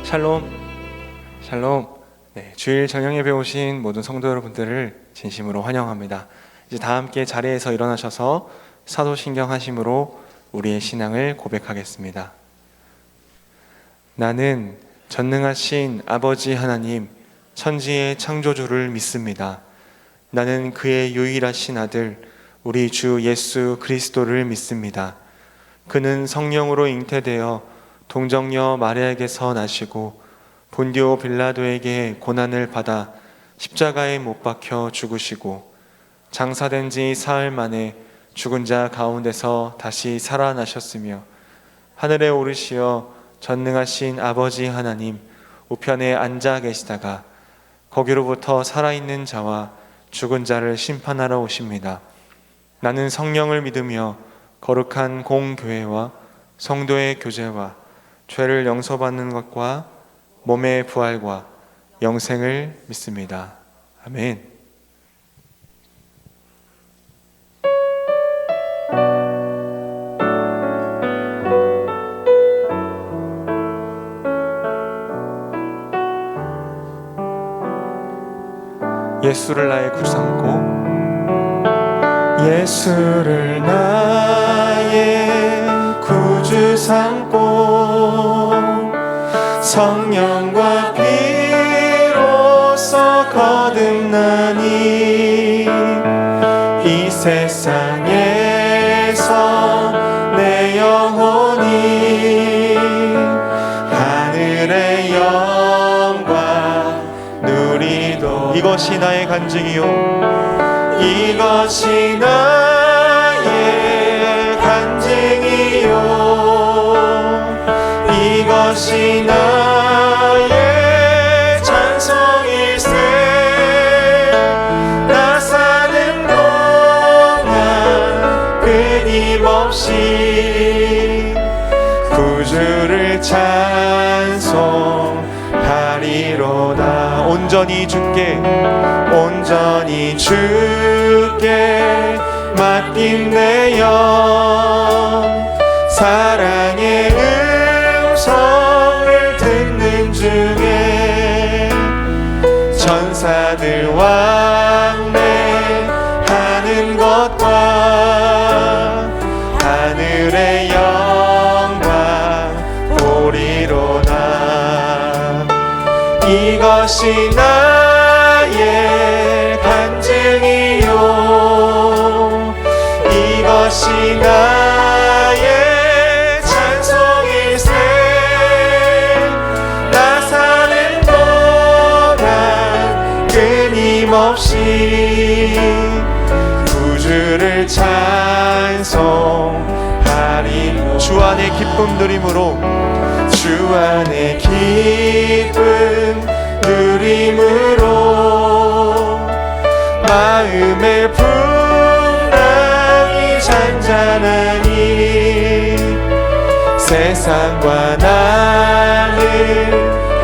샬롬, 샬롬. 네, 주일 저녁 예배 오신 모든 성도 여러분들을 진심으로 환영합니다. 이제 다 함께 자리에서 일어나셔서 사도신경 하심으로 우리의 신앙을 고백하겠습니다. 나는 전능하신 아버지 하나님, 천지의 창조주를 믿습니다. 나는 그의 유일하신 아들, 우리 주 예수 그리스도를 믿습니다. 그는 성령으로 잉태되어 동정녀 마리아에게서 나시고 본디오 빌라도에게 고난을 받아 십자가에 못 박혀 죽으시고 장사된 지 사흘 만에 죽은 자 가운데서 다시 살아나셨으며 하늘에 오르시어 전능하신 아버지 하나님 우편에 앉아 계시다가 거기로부터 살아있는 자와 죽은 자를 심판하러 오십니다. 나는 성령을 믿으며 거룩한 공교회와 성도의 교제와 죄를 용서받는 것과 몸의 부활과 영생을 믿습니다. 아멘. 예수를 나의 구주 삼고 예수를 나의 구주 삼고 성령과 피로써 거듭나니 이 세상에서 내 영혼이 하늘의 영광 누리도 이것이 나의 간증이요 이것이 나의 간증이요 이것이 나의 찬송일세 나 사는 동안 끊임없이 구주를 찬송하리로다 온전히 주께 맡긴 내 영 사랑의 음성을 듣는 중에 천사들 왕래하는 것과 하늘의 영광 보리로다 이것이 나의 간증이요 이것이 나의 찬송일세 나 사는 동안 끊임없이 구주를 찬송하리 주 안에 기쁨 누림으로 주 안에 기쁨 누림으로 마음의 풍랑이 잔잔하니 세상과 나는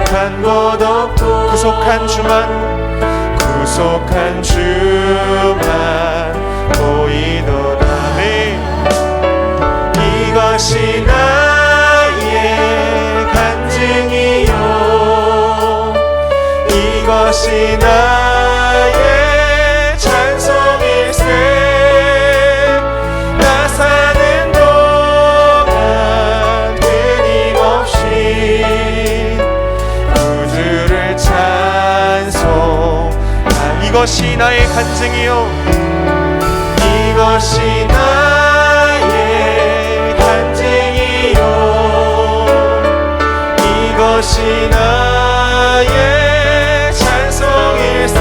간 곳 없고 구속한 주만 보이도다 이것이 나의 간증이요 이것이 나의 찬송일세 나 사는 동안 끊임없이 구주를 찬송 이것이 나의 간증이요 이것이 나의 간증이요 이것이 나의 찬송일세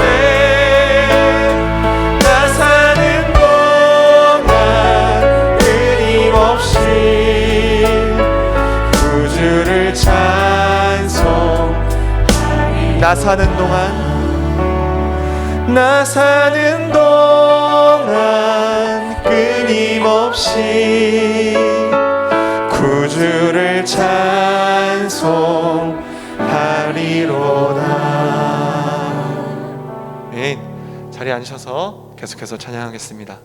나 사는 동안 끊임없이 구주를 찬송하리 나 사는 동안 끊임없이 구주를 찬송하리로다. 네, 자리에 앉으셔서 계속해서 찬양하겠습니다.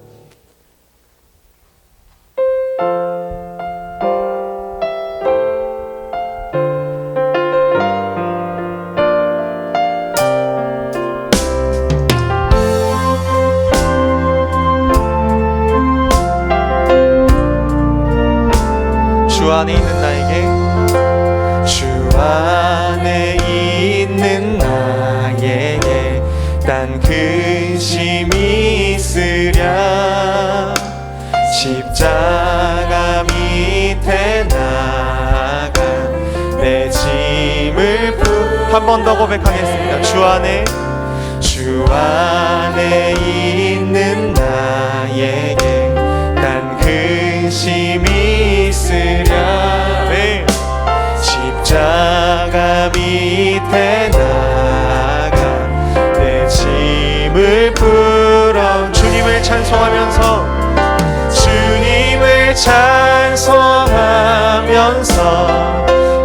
한 번 더 고백하겠습니다. 주 안에 있는 나에게 난 근심이 있으랴. 네. 십자가 밑에 나가 내 짐을 풀어 주님을 찬송하면서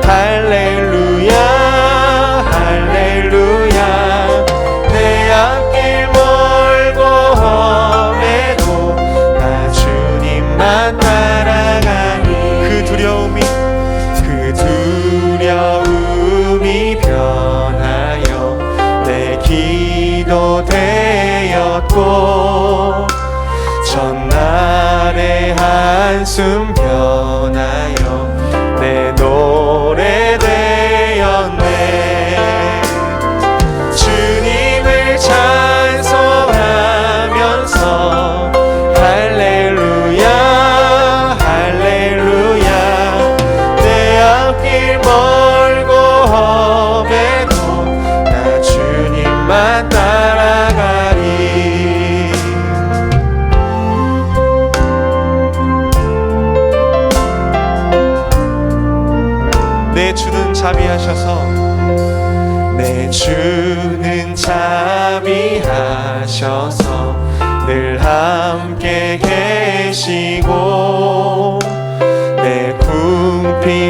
할렐루야 할렐루야 내 앞길 멀고 험해도 나 주님만 따라가니 그 두려움이 변하여 내 기도 되었고 전날의 한숨 변하여 내 노래 되었네. 주님을 찬송하면서 할렐루야 할렐루야 내 앞길 멀고 험해도 나 주님만 따라가리. 내 주는 자비하셔서 늘 함께 계시고 내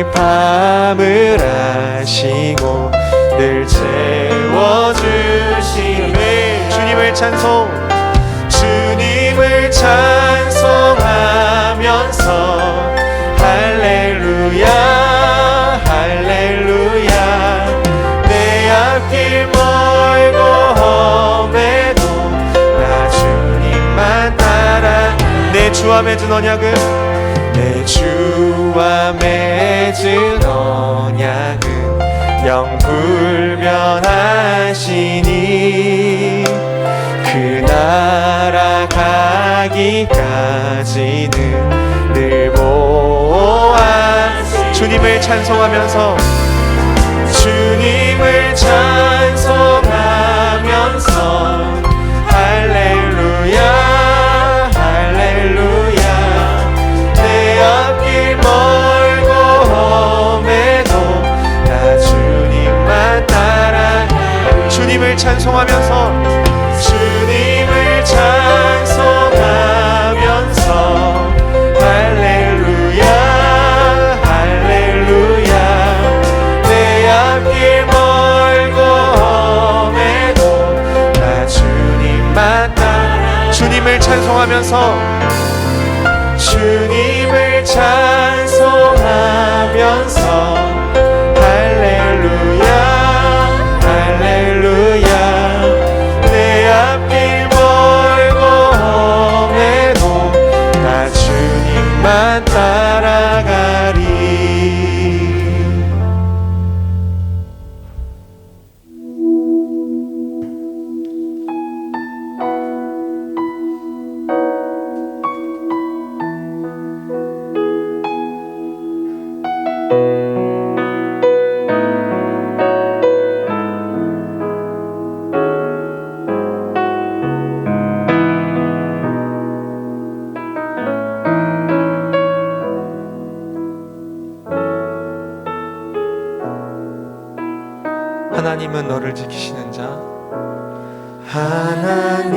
궁핍함을 아시고 늘 채워주시네. 주님을 찬송하면서 할렐루야 할렐루야 내 앞길 멀고 험해도 나 주님만 따라. 내 주와 맺은 언약은 영불변하시니 그 나라 가기까지는 늘 보호하시. 주님을 찬송하면서 할렐루야 할렐루야 내 앞길 멀고 험해도 나 주님만 따라. 주님을 찬송하면서 할렐루야 할렐루야 내 앞길 멀고 험해도 나 주님만 따라. 주님을 찬송하면서 할렐루야 할렐루야 내 앞길 멀고 험해도 나 주님만 따라가리. 하나님은 너를 지키시는 자. 하나님은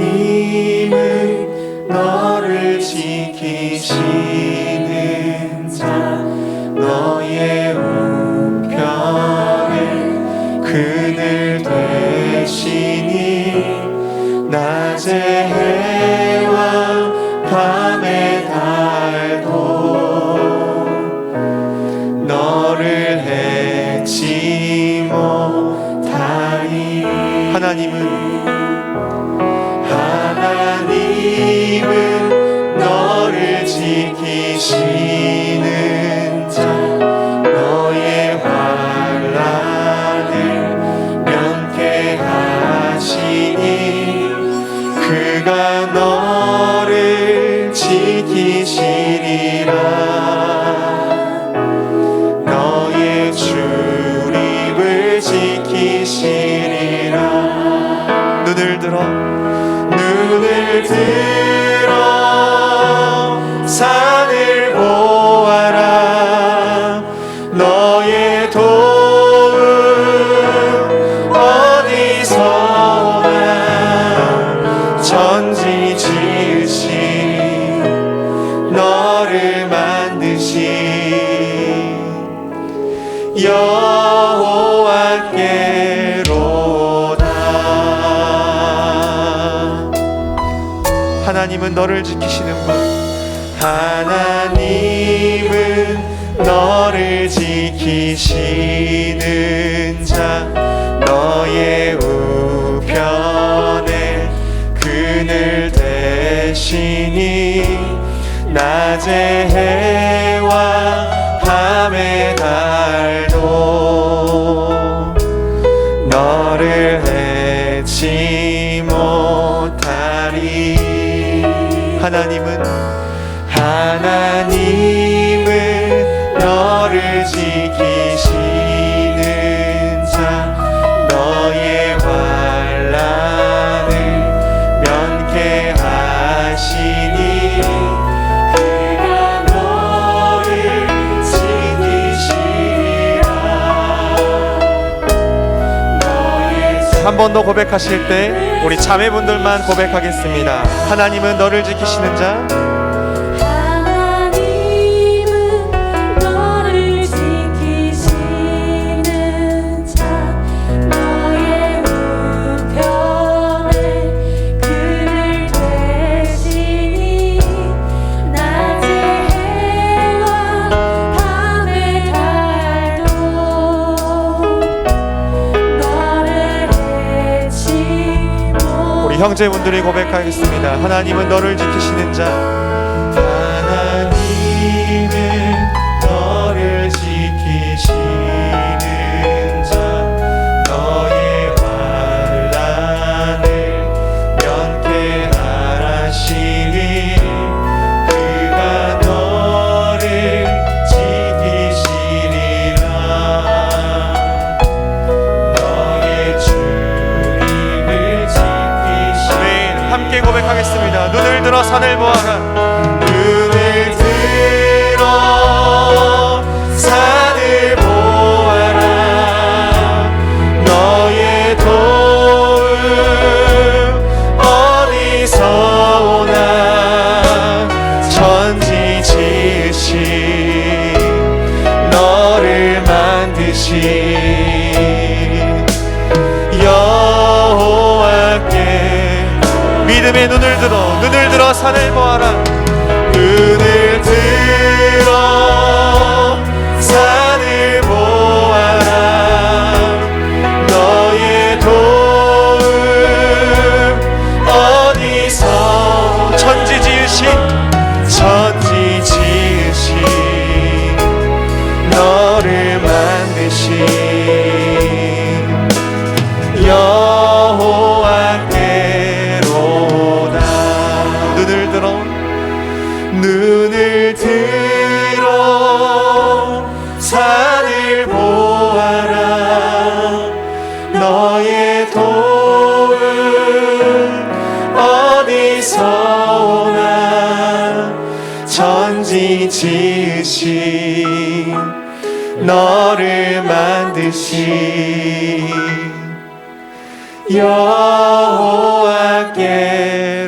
너를 지키시는 자. 너의 우편에 그늘 되시니 낮에 해와 밤에 달도 너를 해치 못하니. 하나님은 너를 지키시는 자. 너의 환난을 면케하시니 그가 너를 지키시리라. 너의 출입을 지키시니 눈을 들어 산을 보아라. 너의 도움 어디서 오나. 천지 지으신 너를 만드신 여호와께로다. 하나님은 너를 지키시는 분. 하나님은 너를 지키시는 자. 너의 우편에 그늘 대시니. 낮의 해와 밤의 달도 너를 해치 못하리. 하나님은 너를 지키시는 자. 너의 환난을 면케하시니. 한 번 더 고백하실 때 우리 자매분들만 고백하겠습니다. 하나님은 너를 지키시는 자. 하나님은 너를 지키시는 자. 너의 우편에 그늘 대시니. 낮의 해와 밤의 달도 우리 형제분들이 고백하겠습니다. 하나님은 너를 지키시는 자. 하나님은 너를 지키시는 자. 너의 환난을 면케하시니. 그가 너를 지키시리라. 너의 주님을 함께 고백하겠습니다. 눈을 들어 산을 보아라. 눈을 들어 산을 보아라. 너의 도움 어디서 오나. 천지 지으신 너를 만드신 여호와께 믿음의 눈을 들어 산을 보아라. 눈을 들어 산을 보아라. 너의 도움 어디서. 천지 지으신 너를 만드신 여호와께로다. 눈을 들어 산을 보아라. 너의 도움 어디서 오나. 천지 지으신 너를 만드신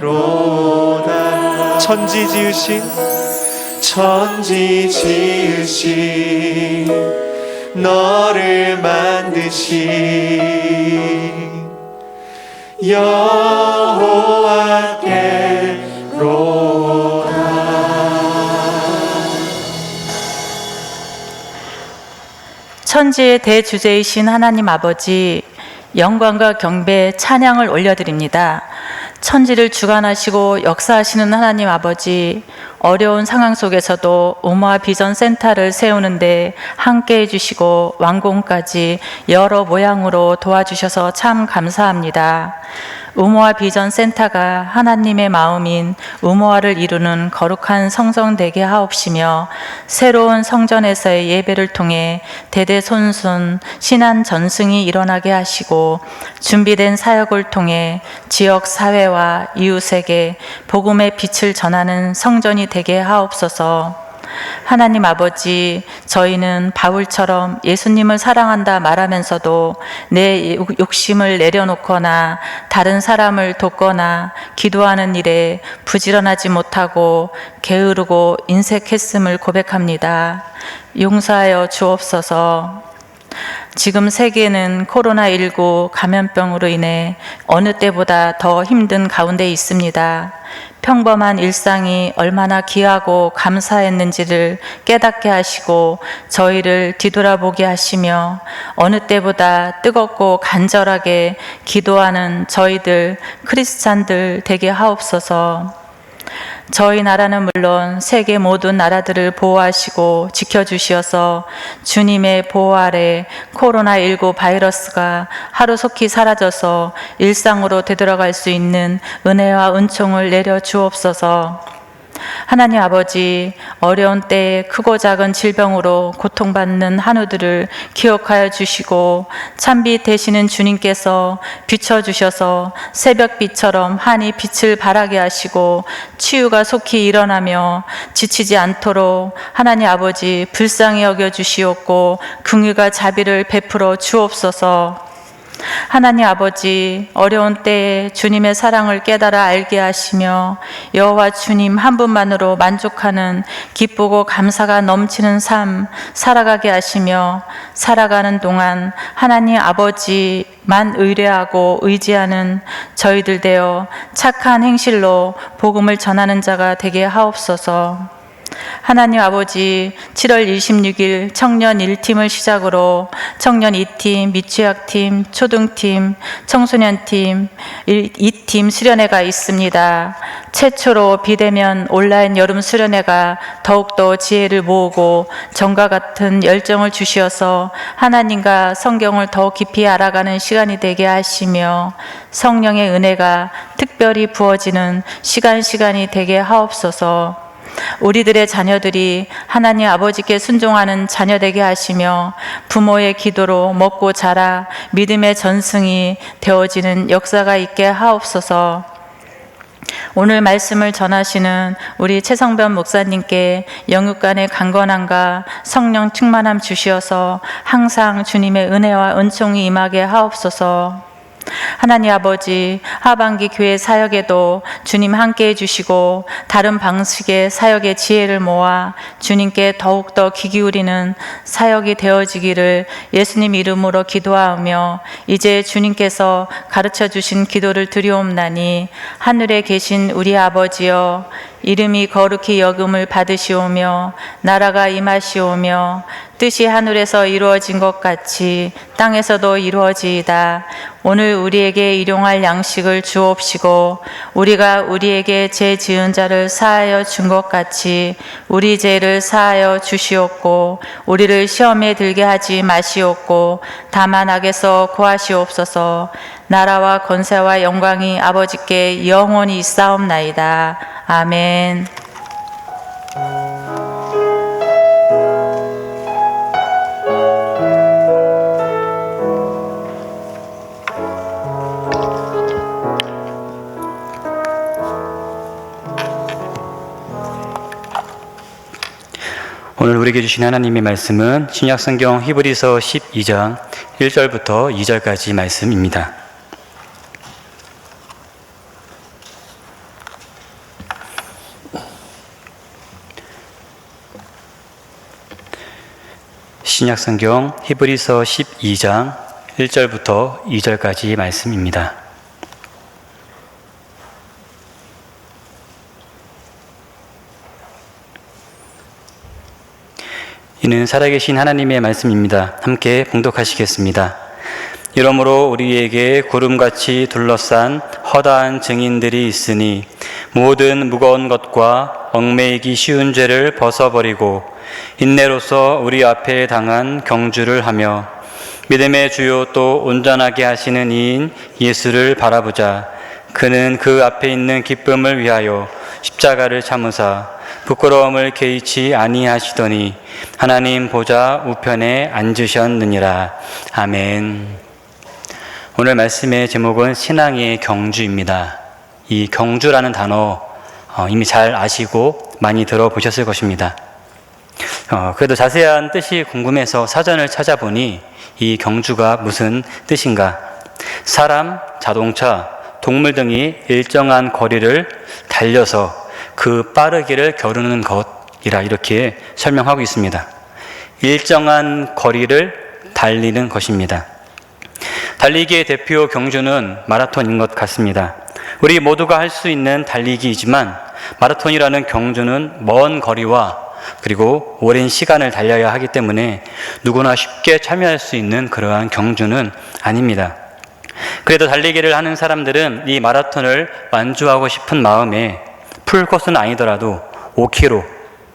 여호와께로다. 천지 지으신 너를 만드신 여호와께로다. 천지의 대주제이신 하나님 아버지, 영광과 경배, 찬양을 올려드립니다. 천지를 주관하시고 역사하시는 하나님 아버지, 어려운 상황 속에서도 오모아 비전 센터를 세우는데 함께 해주시고 완공까지 여러 모양으로 도와주셔서 참 감사합니다. 우모화 비전 센터가 하나님의 마음인 우모화를 이루는 거룩한 성전 되게 하옵시며 새로운 성전에서의 예배를 통해 대대손손 신안 전승이 일어나게 하시고 준비된 사역을 통해 지역 사회와 이웃에게 복음의 빛을 전하는 성전이 되게 하옵소서. 하나님 아버지, 저희는 바울처럼 예수님을 사랑한다 말하면서도 내 욕심을 내려놓거나 다른 사람을 돕거나 기도하는 일에 부지런하지 못하고 게으르고 인색했음을 고백합니다. 용서하여 주옵소서. 지금 세계는 코로나19 감염병으로 인해 어느 때보다 더 힘든 가운데 있습니다. 평범한 일상이 얼마나 귀하고 감사했는지를 깨닫게 하시고 저희를 뒤돌아보게 하시며 어느 때보다 뜨겁고 간절하게 기도하는 저희들 크리스찬들 되게 하옵소서. 저희 나라는 물론 세계 모든 나라들을 보호하시고 지켜주시어서 주님의 보호 아래 코로나19 바이러스가 하루속히 사라져서 일상으로 되돌아갈 수 있는 은혜와 은총을 내려 주옵소서. 하나님 아버지, 어려운 때에 크고 작은 질병으로 고통받는 한우들을 기억하여 주시고 찬빛 되시는 주님께서 비춰주셔서 새벽빛처럼 한이 빛을 발하게 하시고 치유가 속히 일어나며 지치지 않도록 하나님 아버지 불쌍히 여겨 주시옵고 긍휼과 자비를 베풀어 주옵소서. 하나님 아버지, 어려운 때에 주님의 사랑을 깨달아 알게 하시며 여호와 주님 한 분만으로 만족하는 기쁘고 감사가 넘치는 삶 살아가게 하시며 살아가는 동안 하나님 아버지만 의뢰하고 의지하는 저희들 되어 착한 행실로 복음을 전하는 자가 되게 하옵소서. 하나님 아버지, 7월 26일 청년 1팀을 시작으로 청년 2팀, 미취학팀, 초등팀, 청소년팀 2팀 수련회가 있습니다. 최초로 비대면 온라인 여름 수련회가 더욱더 지혜를 모으고 정과 같은 열정을 주시어서 하나님과 성경을 더 깊이 알아가는 시간이 되게 하시며 성령의 은혜가 특별히 부어지는 시간이 되게 하옵소서. 우리들의 자녀들이 하나님 아버지께 순종하는 자녀 되게 하시며 부모의 기도로 먹고 자라 믿음의 전승이 되어지는 역사가 있게 하옵소서. 오늘 말씀을 전하시는 우리 최성변 목사님께 영육간의 강건함과 성령 충만함 주시어서 항상 주님의 은혜와 은총이 임하게 하옵소서. 하나님 아버지, 하반기 교회 사역에도 주님 함께 해주시고 다른 방식의 사역의 지혜를 모아 주님께 더욱더 귀 기울이는 사역이 되어지기를 예수님 이름으로 기도하며 이제 주님께서 가르쳐 주신 기도를 드리옵나니 하늘에 계신 우리 아버지여, 이름이 거룩히 여김을 받으시오며 나라가 임하시오며 뜻이 하늘에서 이루어진 것 같이 땅에서도 이루어지이다. 오늘 우리에게 일용할 양식을 주옵시고 우리가 우리에게 죄 지은 자를 사하여 준 것 같이 우리 죄를 사하여 주시옵고 우리를 시험에 들게 하지 마시옵고 다만 악에서 구하시옵소서. 나라와 권세와 영광이 아버지께 영원히 있사옵나이다. 아멘. 오늘 우리에게 주신 하나님의 말씀은 신약성경 히브리서 12장 1절부터 2절까지 말씀입니다. 신약성경 히브리서 12장 1절부터 2절까지 말씀입니다. 이는 살아계신 하나님의 말씀입니다. 함께 봉독하시겠습니다. 이러므로 우리에게 구름같이 둘러싼 허다한 증인들이 있으니 모든 무거운 것과 얽매이기 쉬운 죄를 벗어버리고 인내로서 우리 앞에 당한 경주를 하며 믿음의 주요 또 온전하게 하시는 이인 예수를 바라보자. 그는 그 앞에 있는 기쁨을 위하여 십자가를 참으사 부끄러움을 개의치 아니하시더니 하나님 보좌 우편에 앉으셨느니라. 아멘. 오늘 말씀의 제목은 신앙의 경주입니다. 이 경주라는 단어 이미 잘 아시고 많이 들어보셨을 것입니다. 그래도 자세한 뜻이 궁금해서 사전을 찾아보니 이 경주가 무슨 뜻인가? 사람, 자동차, 동물 등이 일정한 거리를 달려서 그 빠르기를 겨루는 것이라 이렇게 설명하고 있습니다. 일정한 거리를 달리는 것입니다. 달리기의 대표 경주는 마라톤인 것 같습니다. 우리 모두가 할 수 있는 달리기이지만 마라톤이라는 경주는 먼 거리와 그리고 오랜 시간을 달려야 하기 때문에 누구나 쉽게 참여할 수 있는 그러한 경주는 아닙니다. 그래도 달리기를 하는 사람들은 이 마라톤을 완주하고 싶은 마음에 풀코스는 아니더라도 5km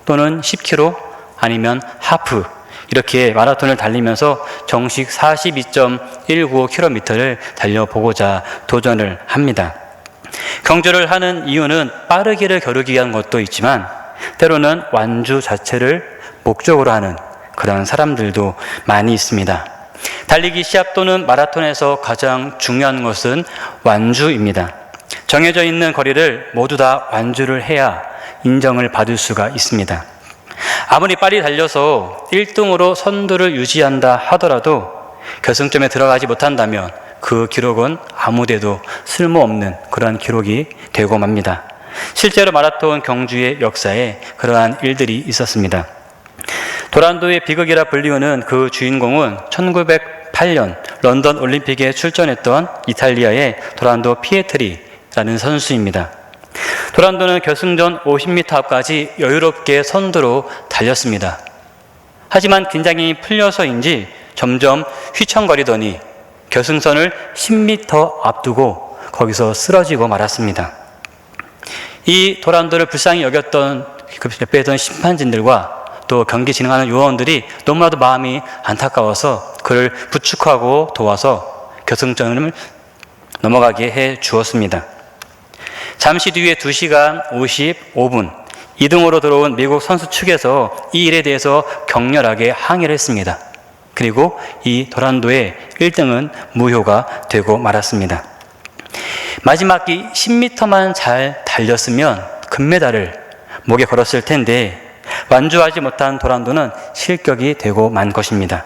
또는 10km 아니면 하프 이렇게 마라톤을 달리면서 정식 42.195km를 달려보고자 도전을 합니다. 경주를 하는 이유는 빠르기를 겨루기 위한 것도 있지만 때로는 완주 자체를 목적으로 하는 그런 사람들도 많이 있습니다. 달리기 시합 또는 마라톤에서 가장 중요한 것은 완주입니다. 정해져 있는 거리를 모두 다 완주를 해야 인정을 받을 수가 있습니다. 아무리 빨리 달려서 1등으로 선두를 유지한다 하더라도 결승점에 들어가지 못한다면 그 기록은 아무데도 쓸모없는 그러한 기록이 되고 맙니다. 실제로 마라톤 경주의 역사에 그러한 일들이 있었습니다. 도란도의 비극이라 불리우는 그 주인공은 1908년 런던 올림픽에 출전했던 이탈리아의 도란도 피에트리라는 선수입니다. 도란도는 결승전 50m 앞까지 여유롭게 선두로 달렸습니다. 하지만 긴장이 풀려서인지 점점 휘청거리더니 결승선을 10m 앞두고 거기서 쓰러지고 말았습니다. 이 도란도를 불쌍히 여겼던 그 옆에 있던 심판진들과 또 경기 진행하는 요원들이 너무나도 마음이 안타까워서 그를 부축하고 도와서 결승전을 넘어가게 해 주었습니다. 잠시 뒤에 2시간 55분 2등으로 들어온 미국 선수 측에서 이 일에 대해서 격렬하게 항의를 했습니다. 그리고 이 도란도의 1등은 무효가 되고 말았습니다. 마지막 이 10m만 잘 달렸으면 금메달을 목에 걸었을 텐데 완주하지 못한 도란도는 실격이 되고 만 것입니다.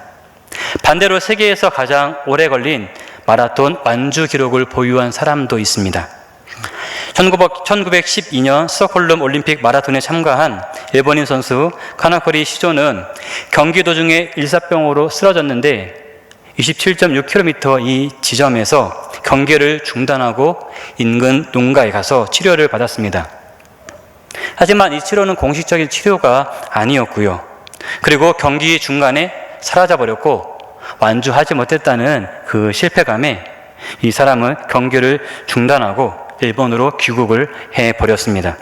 반대로 세계에서 가장 오래 걸린 마라톤 완주 기록을 보유한 사람도 있습니다. 1912년 스톡홀름 올림픽 마라톤에 참가한 일본인 선수 카나코리 시조는 경기 도중에 일사병으로 쓰러졌는데 27.6km 이 지점에서 경기를 중단하고 인근 농가에 가서 치료를 받았습니다. 하지만 이 치료는 공식적인 치료가 아니었고요. 그리고 경기 중간에 사라져버렸고 완주하지 못했다는 그 실패감에 이 사람은 경기를 중단하고 일본으로 귀국을 해버렸습니다.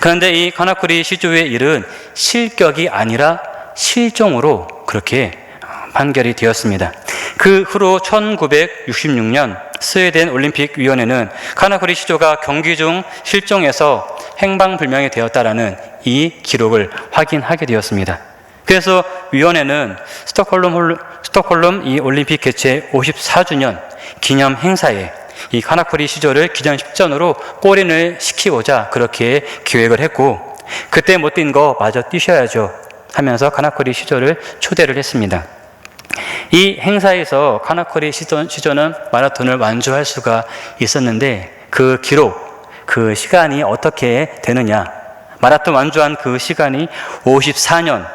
그런데 이 카나쿠리 시조의 일은 실격이 아니라 실종으로 그렇게 판결이 되었습니다. 그 후로 1966년 스웨덴 올림픽위원회는 카나쿠리 시조가 경기 중 실종해서 행방불명이 되었다라는 이 기록을 확인하게 되었습니다. 그래서 위원회는 스톡홀름 이 올림픽 개최 54주년 기념 행사에 이 카나코리 시조를 기념식전으로 골인을 시키고자 그렇게 기획을 했고 그때 못 뛴 거 마저 뛰셔야죠 하면서 카나코리 시조를 초대를 했습니다. 이 행사에서 카나코리 시조는 마라톤을 완주할 수가 있었는데 그 기록, 그 시간이 어떻게 되느냐. 마라톤 완주한 그 시간이 54년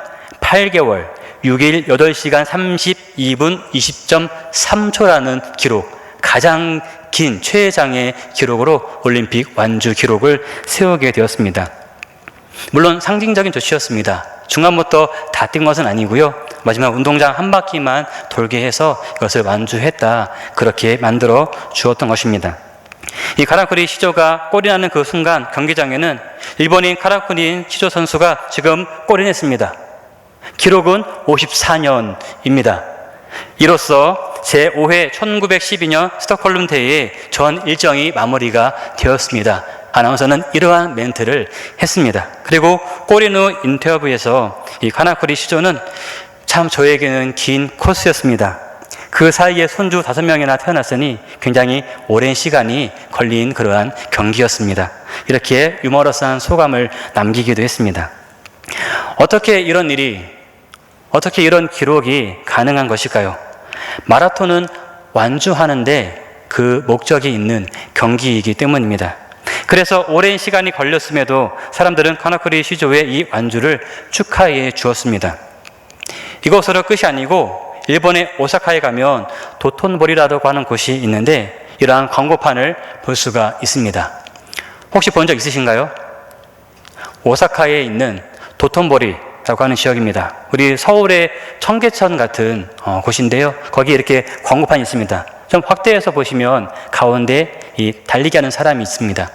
8개월 6일 8시간 32분 20.3초라는 기록, 가장 긴 최장의 기록으로 올림픽 완주 기록을 세우게 되었습니다. 물론 상징적인 조치였습니다. 중간부터 다 뛴 것은 아니고요. 마지막 운동장 한 바퀴만 돌게 해서 이것을 완주했다. 그렇게 만들어 주었던 것입니다. 이 카라쿠리 시조가 골인하는 그 순간 경기장에는 일본인 카라쿠리 시조 선수가 지금 골인했습니다. 기록은 54년입니다. 이로써 제5회 1912년 스톡홀름 대회의 전 일정이 마무리가 되었습니다. 아나운서는 이러한 멘트를 했습니다. 그리고 골인 후 인터뷰에서 이 카나크리 시조는 참 저에게는 긴 코스였습니다. 그 사이에 손주 5명이나 태어났으니 굉장히 오랜 시간이 걸린 그러한 경기였습니다. 이렇게 유머러스한 소감을 남기기도 했습니다. 어떻게 이런 기록이 가능한 것일까요? 마라톤은 완주하는데 그 목적이 있는 경기이기 때문입니다. 그래서 오랜 시간이 걸렸음에도 사람들은 카나크리 시조의 이 완주를 축하해 주었습니다. 이것으로 끝이 아니고 일본의 오사카에 가면 도톤보리라고 하는 곳이 있는데 이러한 광고판을 볼 수가 있습니다. 혹시 본 적 있으신가요? 오사카에 있는 도톤보리라고 하는 지역입니다. 우리 서울의 청계천 같은 곳인데요. 거기 이렇게 광고판이 있습니다. 좀 확대해서 보시면 가운데 이 달리기 하는 사람이 있습니다.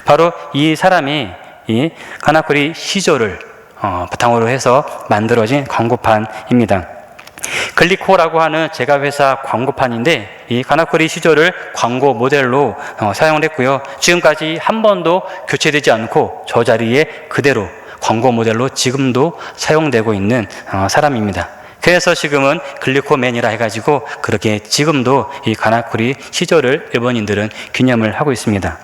바로 이 사람이 이 카나크리 시조를 바탕으로 해서 만들어진 광고판입니다. 글리코라고 하는 제과회사 광고판인데 이 카나크리 시조를 광고 모델로 사용을 했고요. 지금까지 한 번도 교체되지 않고 저 자리에 그대로 광고 모델로 지금도 사용되고 있는 사람입니다. 그래서 지금은 글리코맨이라 해가지고 그렇게 지금도 이 카나크리 시조를 일본인들은 기념을 하고 있습니다.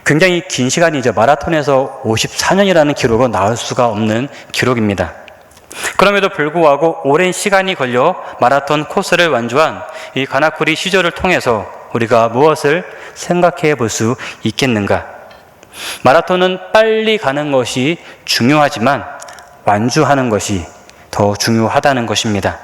굉장히 긴 시간이죠. 마라톤에서 54년이라는 기록은 나올 수가 없는 기록입니다. 그럼에도 불구하고 오랜 시간이 걸려 마라톤 코스를 완주한 이 카나크리 시조를 통해서 우리가 무엇을 생각해 볼 수 있겠는가? 마라톤은 빨리 가는 것이 중요하지만 완주하는 것이 더 중요하다는 것입니다.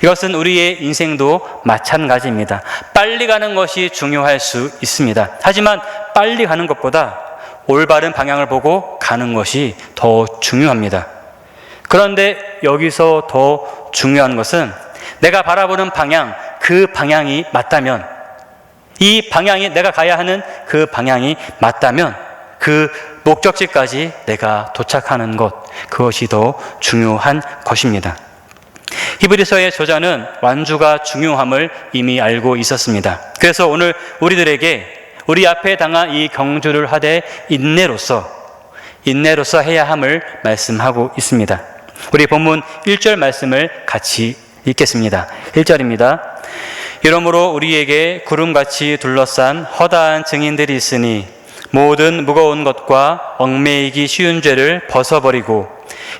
이것은 우리의 인생도 마찬가지입니다. 빨리 가는 것이 중요할 수 있습니다. 하지만 빨리 가는 것보다 올바른 방향을 보고 가는 것이 더 중요합니다. 그런데 여기서 더 중요한 것은 내가 바라보는 방향, 그 방향이 맞다면, 이 방향이 내가 가야 하는 그 방향이 맞다면 그 목적지까지 내가 도착하는 것, 그것이 더 중요한 것입니다. 히브리서의 저자는 완주가 중요함을 이미 알고 있었습니다. 그래서 오늘 우리 앞에 당한 이 경주를 하되 인내로서 해야 함을 말씀하고 있습니다. 우리 본문 1절 말씀을 같이 읽겠습니다. 1절입니다. 이러므로 우리에게 구름같이 둘러싼 허다한 증인들이 있으니 모든 무거운 것과 얽매이기 쉬운 죄를 벗어버리고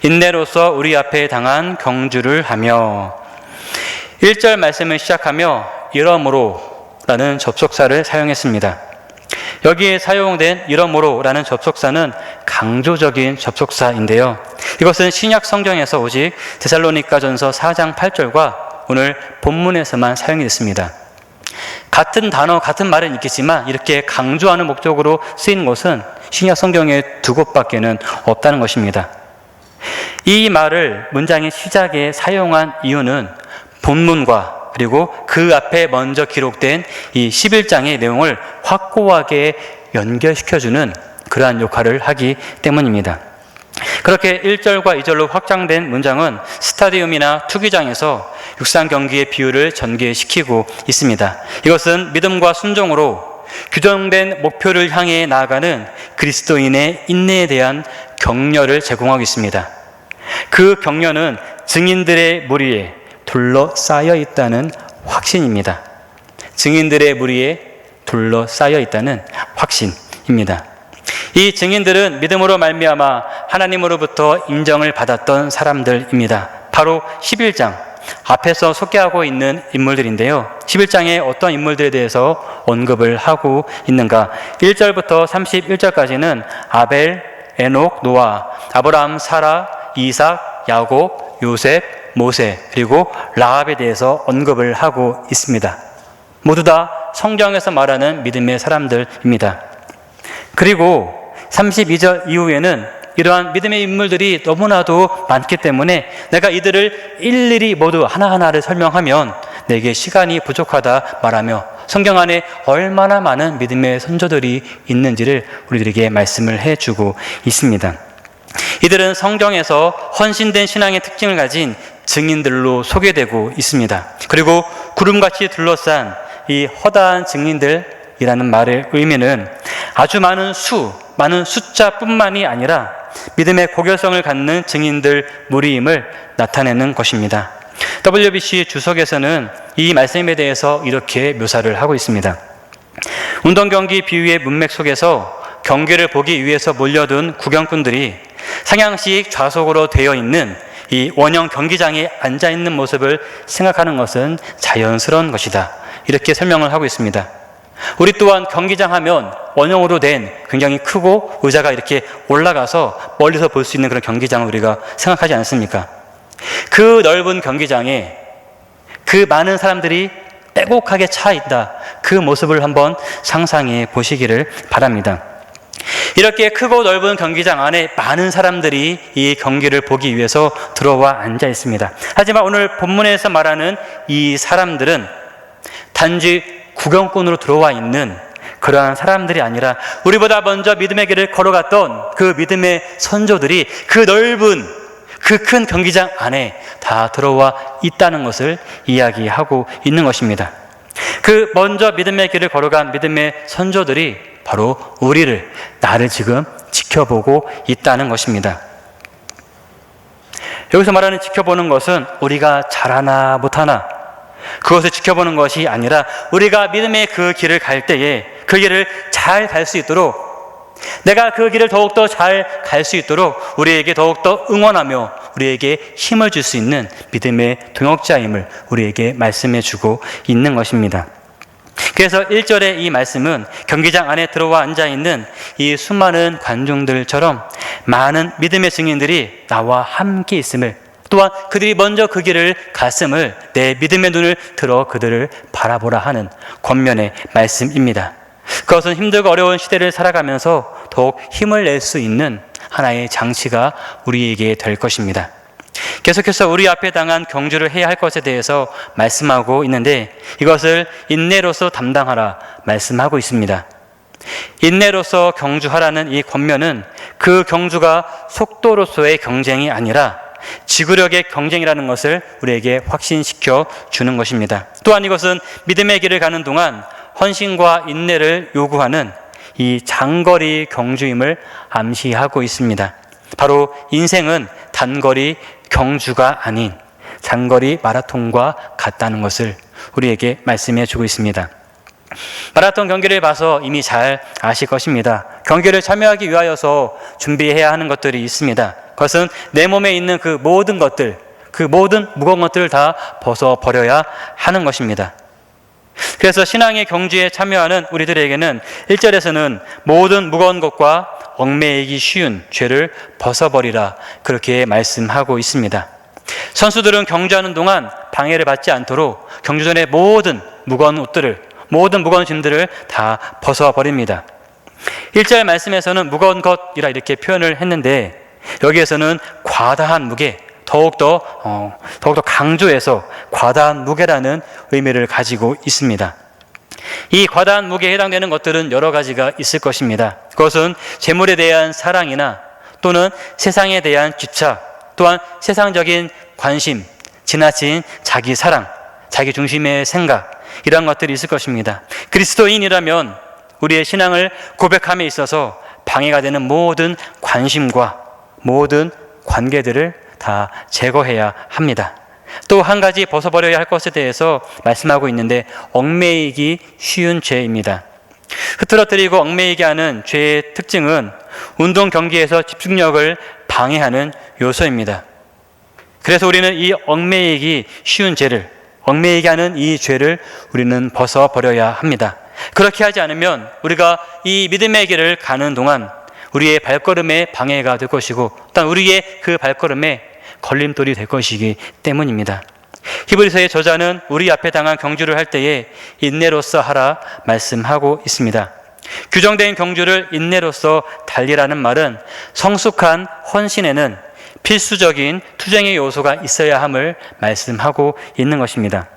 인내로서 우리 앞에 당한 경주를 하며 1절 말씀을 시작하며 이러므로 라는 접속사를 사용했습니다. 여기에 사용된 이러므로라는 접속사는 강조적인 접속사인데요. 이것은 신약 성경에서 오직 데살로니가전서 4장 8절과 오늘 본문에서만 사용이 됐습니다. 같은 단어, 같은 말은 있겠지만 이렇게 강조하는 목적으로 쓰인 것은 신약 성경에 2곳밖에는 없다는 것입니다. 이 말을 문장의 시작에 사용한 이유는 본문과 그리고 그 앞에 먼저 기록된 이 11장의 내용을 확고하게 연결시켜주는 그러한 역할을 하기 때문입니다. 그렇게 1절과 2절로 확장된 문장은 스타디움이나 투기장에서 육상 경기의 비유를 전개시키고 있습니다. 이것은 믿음과 순종으로 규정된 목표를 향해 나아가는 그리스도인의 인내에 대한 격려를 제공하고 있습니다. 그 격려는 증인들의 무리에 둘러싸여 있다는 확신입니다. 증인들의 무리에 둘러싸여 있다는 확신입니다. 이 증인들은 믿음으로 말미암아 하나님으로부터 인정을 받았던 사람들입니다. 바로 11장 앞에서 소개하고 있는 인물들인데요. 11장에 어떤 인물들에 대해서 언급을 하고 있는가? 1절부터 31절까지는 아벨, 에녹, 노아, 아브라함, 사라, 이삭, 야곱, 요셉, 모세, 그리고 라합에 대해서 언급을 하고 있습니다. 모두 다 성경에서 말하는 믿음의 사람들입니다. 그리고 32절 이후에는 이러한 믿음의 인물들이 너무나도 많기 때문에 내가 이들을 일일이 모두 하나하나를 설명하면 내게 시간이 부족하다 말하며 성경 안에 얼마나 많은 믿음의 선조들이 있는지를 우리들에게 말씀을 해주고 있습니다. 이들은 성경에서 헌신된 신앙의 특징을 가진 증인들로 소개되고 있습니다. 그리고 구름같이 둘러싼 이 허다한 증인들이라는 말의 의미는 아주 많은 숫자뿐만이 아니라 믿음의 고결성을 갖는 증인들 무리임을 나타내는 것입니다. WBC 주석에서는 이 말씀에 대해서 이렇게 묘사를 하고 있습니다. 운동 경기 비유의 문맥 속에서 경기를 보기 위해서 몰려든 구경꾼들이 상향식 좌석으로 되어 있는 이 원형 경기장에 앉아 있는 모습을 생각하는 것은 자연스러운 것이다. 이렇게 설명을 하고 있습니다. 우리 또한 경기장 하면 원형으로 된 굉장히 크고 의자가 이렇게 올라가서 멀리서 볼 수 있는 그런 경기장을 우리가 생각하지 않습니까? 그 넓은 경기장에 그 많은 사람들이 빼곡하게 차 있다. 그 모습을 한번 상상해 보시기를 바랍니다. 이렇게 크고 넓은 경기장 안에 많은 사람들이 이 경기를 보기 위해서 들어와 앉아 있습니다. 하지만 오늘 본문에서 말하는 이 사람들은 단지 구경꾼으로 들어와 있는 그러한 사람들이 아니라 우리보다 먼저 믿음의 길을 걸어갔던 그 믿음의 선조들이 그 넓은 그 큰 경기장 안에 다 들어와 있다는 것을 이야기하고 있는 것입니다. 그 먼저 믿음의 길을 걸어간 믿음의 선조들이 바로 나를 지금 지켜보고 있다는 것입니다. 여기서 말하는 지켜보는 것은 우리가 잘하나 못하나 그것을 지켜보는 것이 아니라 우리가 믿음의 그 길을 갈 때에 그 길을 잘 갈 수 있도록 내가 그 길을 더욱더 잘 갈 수 있도록 우리에게 더욱더 응원하며 우리에게 힘을 줄 수 있는 믿음의 동역자임을 우리에게 말씀해 주고 있는 것입니다. 그래서 1절의 이 말씀은 경기장 안에 들어와 앉아있는 이 수많은 관중들처럼 많은 믿음의 증인들이 나와 함께 있음을, 또한 그들이 먼저 그 길을 갔음을 내 믿음의 눈을 들어 그들을 바라보라 하는 권면의 말씀입니다. 그것은 힘들고 어려운 시대를 살아가면서 더욱 힘을 낼 수 있는 하나의 장치가 우리에게 될 것입니다. 계속해서 우리 앞에 당한 경주를 해야 할 것에 대해서 말씀하고 있는데 이것을 인내로서 담당하라 말씀하고 있습니다. 인내로서 경주하라는 이 권면은 그 경주가 속도로서의 경쟁이 아니라 지구력의 경쟁이라는 것을 우리에게 확신시켜 주는 것입니다. 또한 이것은 믿음의 길을 가는 동안 헌신과 인내를 요구하는 이 장거리 경주임을 암시하고 있습니다. 바로 인생은 단거리 경주가 아닌 장거리 마라톤과 같다는 것을 우리에게 말씀해 주고 있습니다. 마라톤 경기를 봐서 이미 잘 아실 것입니다. 경기를 참여하기 위하여서 준비해야 하는 것들이 있습니다. 그것은 내 몸에 있는 그 모든 것들, 그 모든 무거운 것들을 다 벗어버려야 하는 것입니다. 그래서 신앙의 경주에 참여하는 우리들에게는 1절에서는 모든 무거운 것과 얽매이기 쉬운 죄를 벗어버리라 그렇게 말씀하고 있습니다. 선수들은 경주하는 동안 방해를 받지 않도록 경주 전에 모든 무거운 옷들을, 모든 무거운 짐들을 다 벗어버립니다. 1절 말씀에서는 무거운 것이라 이렇게 표현을 했는데 여기에서는 과다한 무게, 더욱더 강조해서 과다한 무게라는 의미를 가지고 있습니다. 이 과다한 무게에 해당되는 것들은 여러 가지가 있을 것입니다. 그것은 재물에 대한 사랑이나 또는 세상에 대한 집착, 또한 세상적인 관심, 지나친 자기 사랑, 자기 중심의 생각, 이런 것들이 있을 것입니다. 그리스도인이라면 우리의 신앙을 고백함에 있어서 방해가 되는 모든 관심과 모든 관계들을 다 제거해야 합니다. 또 한 가지 벗어버려야 할 것에 대해서 말씀하고 있는데 얽매이기 쉬운 죄입니다. 흐트러뜨리고 얽매이게 하는 죄의 특징은 운동 경기에서 집중력을 방해하는 요소입니다. 그래서 우리는 이 얽매이기 쉬운 죄를, 얽매이게 하는 이 죄를 우리는 벗어버려야 합니다. 그렇게 하지 않으면 우리가 이 믿음의 길을 가는 동안 우리의 발걸음에 방해가 될 것이고 또한 우리의 그 발걸음에 걸림돌이 될 것이기 때문입니다. 히브리서의 저자는 우리 앞에 당한 경주를 할 때에 인내로서 하라 말씀하고 있습니다. 규정된 경주를 인내로서 달리라는 말은 성숙한 헌신에는 필수적인 투쟁의 요소가 있어야 함을 말씀하고 있는 것입니다.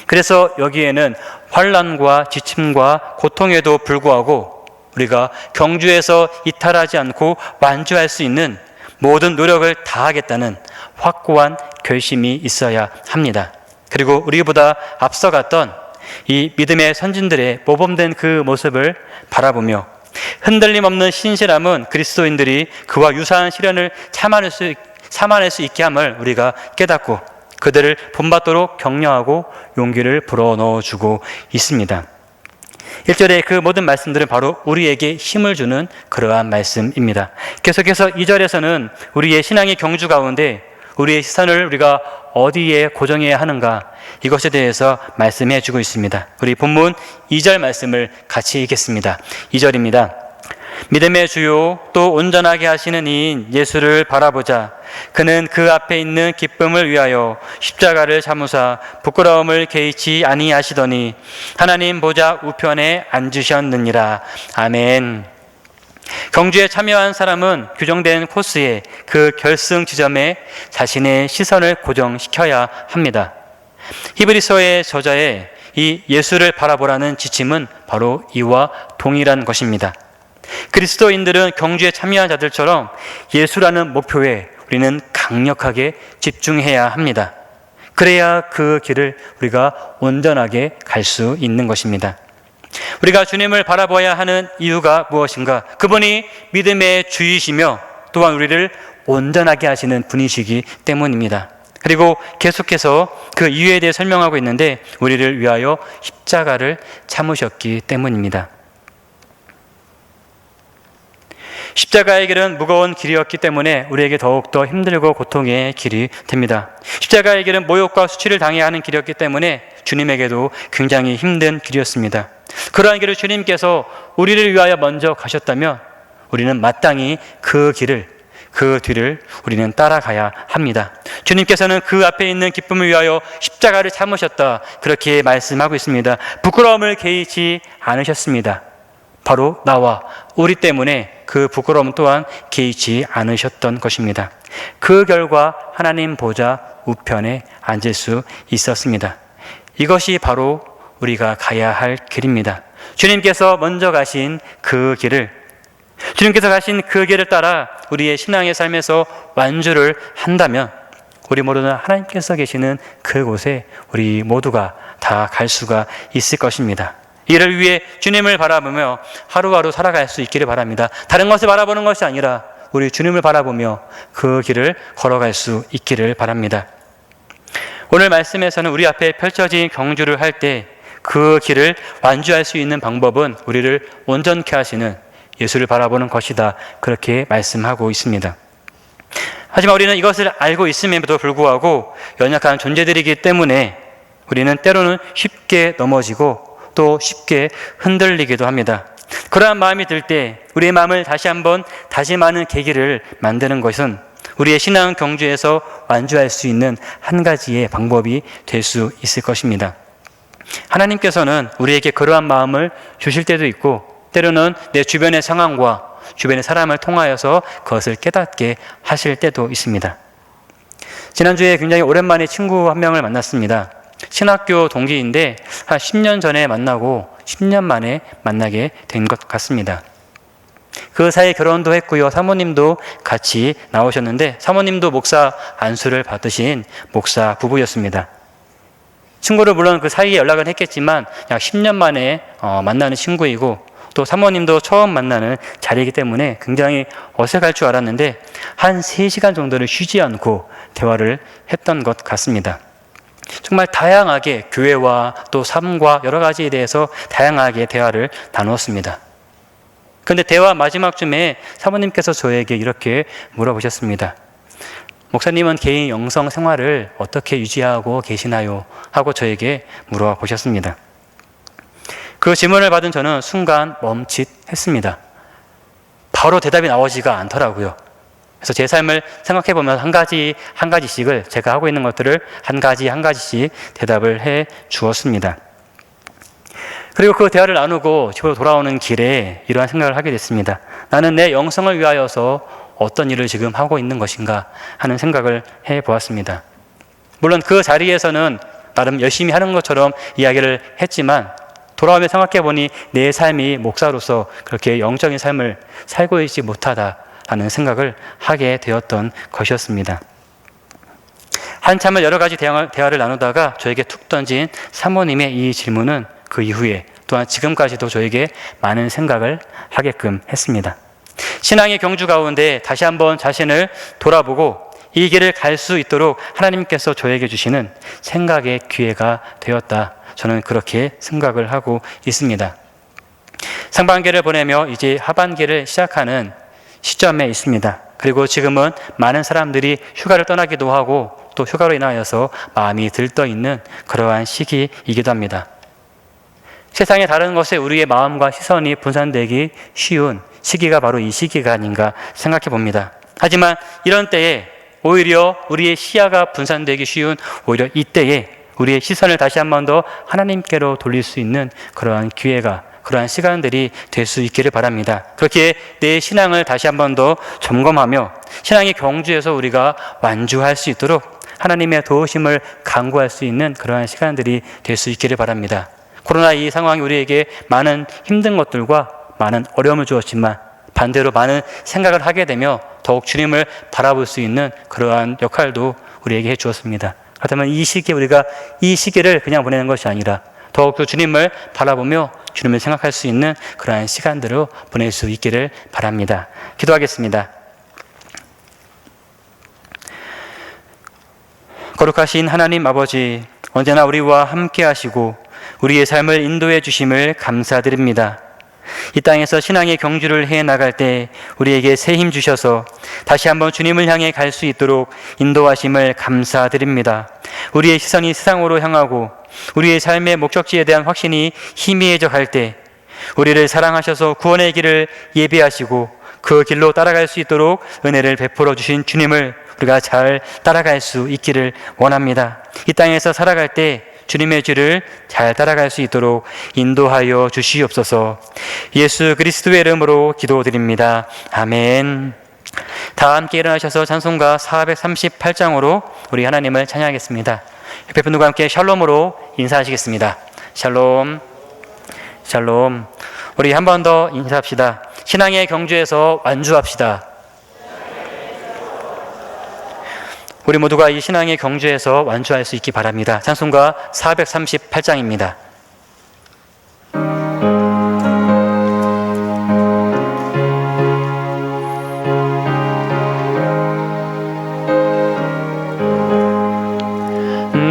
그래서 여기에는 환난과 지침과 고통에도 불구하고 우리가 경주에서 이탈하지 않고 완주할 수 있는 모든 노력을 다하겠다는 확고한 결심이 있어야 합니다. 그리고 우리보다 앞서갔던 이 믿음의 선진들의 모범된 그 모습을 바라보며 흔들림 없는 신실함은 그리스도인들이 그와 유사한 시련을 참아낼 수 있게 함을 우리가 깨닫고 그들을 본받도록 격려하고 용기를 불어넣어주고 있습니다. 1절의 그 모든 말씀들은 바로 우리에게 힘을 주는 그러한 말씀입니다. 계속해서 2절에서는 우리의 신앙의 경주 가운데 우리의 시선을 우리가 어디에 고정해야 하는가, 이것에 대해서 말씀해 주고 있습니다. 우리 본문 2절 말씀을 같이 읽겠습니다. 2절입니다. 믿음의 주요 또 온전하게 하시는 이인 예수를 바라보자. 그는 그 앞에 있는 기쁨을 위하여 십자가를 참으사 부끄러움을 개의치 아니하시더니 하나님 보좌 우편에 앉으셨느니라. 아멘. 경주에 참여한 사람은 규정된 코스에 그 결승 지점에 자신의 시선을 고정시켜야 합니다. 히브리서의 저자의 이 예수를 바라보라는 지침은 바로 이와 동일한 것입니다. 그리스도인들은 경주에 참여한 자들처럼 예수라는 목표에 우리는 강력하게 집중해야 합니다. 그래야 그 길을 우리가 온전하게 갈 수 있는 것입니다. 우리가 주님을 바라봐야 하는 이유가 무엇인가? 그분이 믿음의 주이시며 또한 우리를 온전하게 하시는 분이시기 때문입니다. 그리고 계속해서 그 이유에 대해 설명하고 있는데 우리를 위하여 십자가를 참으셨기 때문입니다. 십자가의 길은 무거운 길이었기 때문에 우리에게 더욱더 힘들고 고통의 길이 됩니다. 십자가의 길은 모욕과 수치를 당해야 하는 길이었기 때문에 주님에게도 굉장히 힘든 길이었습니다. 그러한 길을 주님께서 우리를 위하여 먼저 가셨다면 우리는 마땅히 그 뒤를 우리는 따라가야 합니다. 주님께서는 그 앞에 있는 기쁨을 위하여 십자가를 참으셨다, 그렇게 말씀하고 있습니다. 부끄러움을 개의치 않으셨습니다. 바로 나와 우리 때문에 그 부끄러움 또한 개의치 않으셨던 것입니다. 그 결과 하나님 보좌 우편에 앉을 수 있었습니다. 이것이 바로 우리가 가야 할 길입니다. 주님께서 먼저 가신 그 길을, 주님께서 가신 그 길을 따라 우리의 신앙의 삶에서 완주를 한다면 우리 모두는 하나님께서 계시는 그곳에 우리 모두가 다 갈 수가 있을 것입니다. 이를 위해 주님을 바라보며 하루하루 살아갈 수 있기를 바랍니다. 다른 것을 바라보는 것이 아니라 우리 주님을 바라보며 그 길을 걸어갈 수 있기를 바랍니다. 오늘 말씀에서는 우리 앞에 펼쳐진 경주를 할 때 그 길을 완주할 수 있는 방법은 우리를 온전케 하시는 예수를 바라보는 것이다, 그렇게 말씀하고 있습니다. 하지만 우리는 이것을 알고 있음에도 불구하고 연약한 존재들이기 때문에 우리는 때로는 쉽게 넘어지고 또 쉽게 흔들리기도 합니다. 그러한 마음이 들 때 우리의 마음을 다시 한번 다짐하는 계기를 만드는 것은 우리의 신앙 경주에서 완주할 수 있는 한 가지의 방법이 될 수 있을 것입니다. 하나님께서는 우리에게 그러한 마음을 주실 때도 있고 때로는 내 주변의 상황과 주변의 사람을 통하여서 그것을 깨닫게 하실 때도 있습니다. 지난주에 굉장히 오랜만에 친구 한 명을 만났습니다. 신학교 동기인데 한 10년 전에 만나고 10년 만에 만나게 된 것 같습니다. 그 사이에 결혼도 했고요. 사모님도 같이 나오셨는데 사모님도 목사 안수를 받으신 목사 부부였습니다. 친구를 물론 그 사이에 연락은 했겠지만 약 10년 만에 만나는 친구이고 또 사모님도 처음 만나는 자리이기 때문에 굉장히 어색할 줄 알았는데 한 3시간 정도는 쉬지 않고 대화를 했던 것 같습니다. 정말 다양하게 교회와 또 삶과 여러 가지에 대해서 다양하게 대화를 나누었습니다. 그런데 대화 마지막쯤에 사모님께서 저에게 이렇게 물어보셨습니다. 목사님은 개인 영성 생활을 어떻게 유지하고 계시나요? 하고 저에게 물어보셨습니다. 그 질문을 받은 저는 순간 멈칫했습니다. 바로 대답이 나오지가 않더라고요. 그래서 제 삶을 생각해 보면 한 가지씩을 제가 하고 있는 것들을 한 가지씩 대답을 해 주었습니다. 그리고 그 대화를 나누고 집으로 돌아오는 길에 이러한 생각을 하게 됐습니다. 나는 내 영성을 위하여서 어떤 일을 지금 하고 있는 것인가 하는 생각을 해 보았습니다. 물론 그 자리에서는 나름 열심히 하는 것처럼 이야기를 했지만 돌아오며 생각해 보니 내 삶이 목사로서 그렇게 영적인 삶을 살고 있지 못하다 하는 생각을 하게 되었던 것이었습니다. 한참을 여러 가지 대화를 나누다가 저에게 툭 던진 사모님의 이 질문은 그 이후에 또한 지금까지도 저에게 많은 생각을 하게끔 했습니다. 신앙의 경주 가운데 다시 한번 자신을 돌아보고 이 길을 갈 수 있도록 하나님께서 저에게 주시는 생각의 기회가 되었다. 저는 그렇게 생각을 하고 있습니다. 상반기를 보내며 이제 하반기를 시작하는 시점에 있습니다. 그리고 지금은 많은 사람들이 휴가를 떠나기도 하고 또 휴가로 인하여서 마음이 들떠있는 그러한 시기이기도 합니다. 세상의 다른 것에 우리의 마음과 시선이 분산되기 쉬운 시기가 바로 이 시기가 아닌가 생각해 봅니다. 하지만 이런 때에 오히려 우리의 시야가 분산되기 쉬운 오히려 이때에 우리의 시선을 다시 한 번 더 하나님께로 돌릴 수 있는 그러한 기회가, 그러한 시간들이 될 수 있기를 바랍니다. 그렇게 내 신앙을 다시 한 번 더 점검하며 신앙의 경주에서 우리가 완주할 수 있도록 하나님의 도우심을 간구할 수 있는 그러한 시간들이 될 수 있기를 바랍니다. 코로나 이 상황이 우리에게 많은 힘든 것들과 많은 어려움을 주었지만 반대로 많은 생각을 하게 되며 더욱 주님을 바라볼 수 있는 그러한 역할도 우리에게 해주었습니다. 그렇다면 이 시기에 우리가 이 시기를 그냥 보내는 것이 아니라 더욱더 주님을 바라보며 주님을 생각할 수 있는 그러한 시간들을 보낼 수 있기를 바랍니다. 기도하겠습니다. 거룩하신 하나님 아버지, 언제나 우리와 함께 하시고 우리의 삶을 인도해 주심을 감사드립니다. 이 땅에서 신앙의 경주를 해나갈 때 우리에게 새 힘 주셔서 다시 한번 주님을 향해 갈 수 있도록 인도하심을 감사드립니다. 우리의 시선이 세상으로 향하고 우리의 삶의 목적지에 대한 확신이 희미해져 갈 때 우리를 사랑하셔서 구원의 길을 예비하시고 그 길로 따라갈 수 있도록 은혜를 베풀어 주신 주님을 우리가 잘 따라갈 수 있기를 원합니다. 이 땅에서 살아갈 때 주님의 길을 잘 따라갈 수 있도록 인도하여 주시옵소서. 예수 그리스도의 이름으로 기도드립니다. 아멘. 다 함께 일어나셔서 찬송가 438장으로 우리 하나님을 찬양하겠습니다. 옆에 분들과 함께 샬롬으로 인사하시겠습니다. 샬롬, 샬롬. 우리 한 번 더 인사합시다. 신앙의 경주에서 완주합시다. 우리 모두가 이 신앙의 경주에서 완주할 수 있기 바랍니다. 찬송가 438장입니다.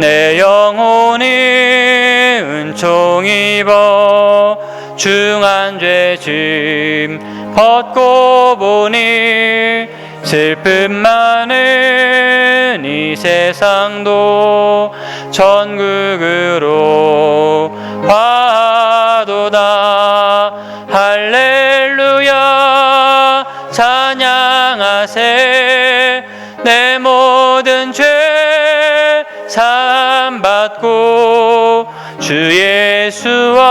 내 영혼이 은총 입어 중한 죄짐 벗고 보니 슬픔 많은 이 세상도 천국으로 화도다. 할렐루야 찬양하세. 내 모든 죄 사함받고 주 예수와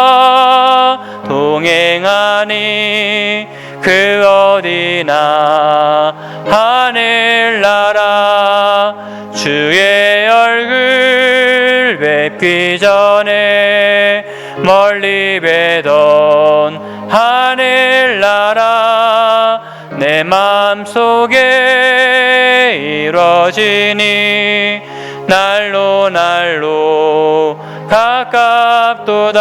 동행하니 그 어디나 하늘나라. 주의 얼굴 뵙기 전에 멀리 뵈던 하늘나라. 내 맘속에 이루어지니 날로 날로 가깝도다.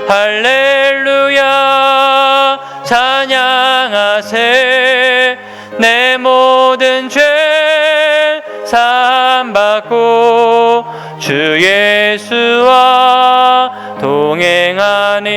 할렐루야 찬양하세. 내 모든 죄 사함받고 주 예수와 동행하니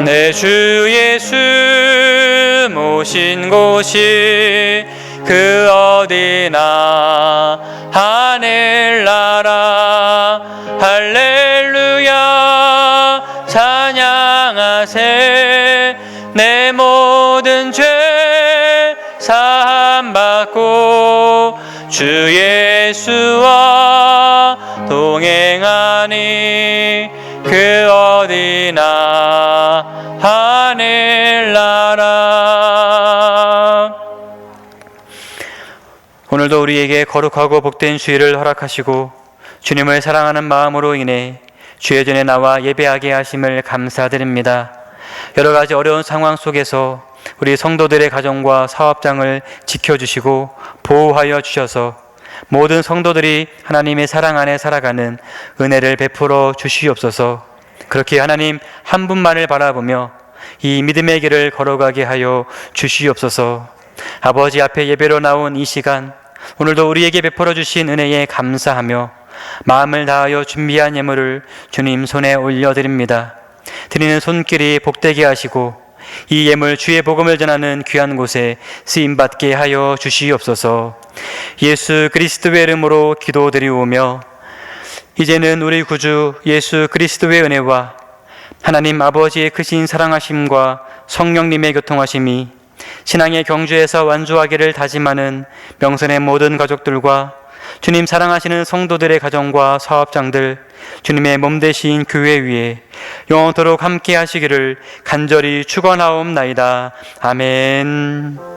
내 주 예수 모신 곳이 그 어디나 하늘나라. 할렐루야 찬양하세. 내 모든 죄 사함받고 주 예수와 동행하니 그 어디나 하늘나라. 오늘 오늘도 우리에게 거룩하고 복된 주일을 허락하시고 주님을 사랑하는 마음으로 인해 주의 전에 나와 예배하게 하심을 감사드립니다. 여러 가지 어려운 상황 속에서 우리 성도들의 가정과 사업장을 지켜주시고 보호하여 주셔서 모든 성도들이 하나님의 사랑 안에 살아가는 은혜를 베풀어 주시옵소서. 그렇게 하나님 한 분만을 바라보며 이 믿음의 길을 걸어가게 하여 주시옵소서. 아버지 앞에 예배로 나온 이 시간, 오늘도 우리에게 베풀어 주신 은혜에 감사하며 마음을 다하여 준비한 예물을 주님 손에 올려드립니다. 드리는 손길이 복되게 하시고 이 예물 주의 복음을 전하는 귀한 곳에 쓰임받게 하여 주시옵소서. 예수 그리스도의 이름으로 기도드리오며 이제는 우리 구주 예수 그리스도의 은혜와 하나님 아버지의 크신 사랑하심과 성령님의 교통하심이 신앙의 경주에서 완주하기를 다짐하는 명선의 모든 가족들과 주님 사랑하시는 성도들의 가정과 사업장들, 주님의 몸 되신 교회 위에 영원토록 함께 하시기를 간절히 축원하옵나이다. 아멘.